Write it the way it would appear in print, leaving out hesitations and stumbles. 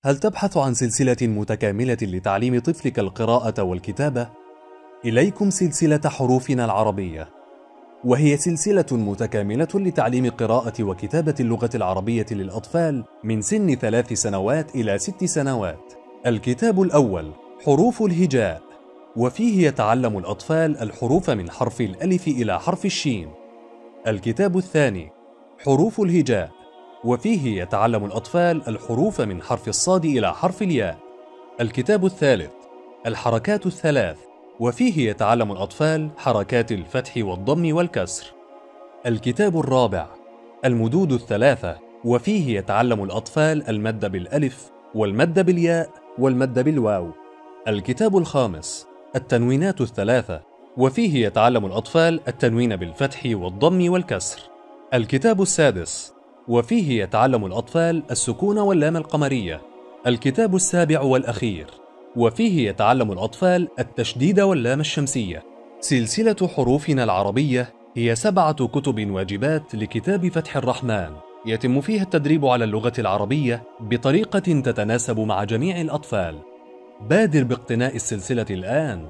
هل تبحث عن سلسلة متكاملة لتعليم طفلك القراءة والكتابة؟ إليكم سلسلة حروفنا العربية، وهي سلسلة متكاملة لتعليم قراءة وكتابة اللغة العربية للأطفال من سن 3 سنوات إلى 6 سنوات. الكتاب الأول حروف الهجاء، وفيه يتعلم الأطفال الحروف من حرف الألف إلى حرف الشين. الكتاب الثاني حروف الهجاء، وفيه يتعلم الأطفال الحروف من حرف الصاد إلى حرف الياء. الكتاب الثالث الحركات الثلاث، وفيه يتعلم الأطفال حركات الفتح والضم والكسر. الكتاب الرابع المدود الثلاثة، وفيه يتعلم الأطفال المد بالألف والمد بالياء والمد بالواو. الكتاب الخامس التنوينات الثلاثة، وفيه يتعلم الأطفال التنوين بالفتح والضم والكسر. الكتاب السادس، وفيه يتعلم الأطفال السكون واللام القمرية. الكتاب السابع والأخير، وفيه يتعلم الأطفال التشديد واللام الشمسية. سلسلة حروفنا العربية هي 7 كتب واجبات لكتاب فتح الرحمن، يتم فيها التدريب على اللغة العربية بطريقة تتناسب مع جميع الأطفال. بادر باقتناء السلسلة الآن.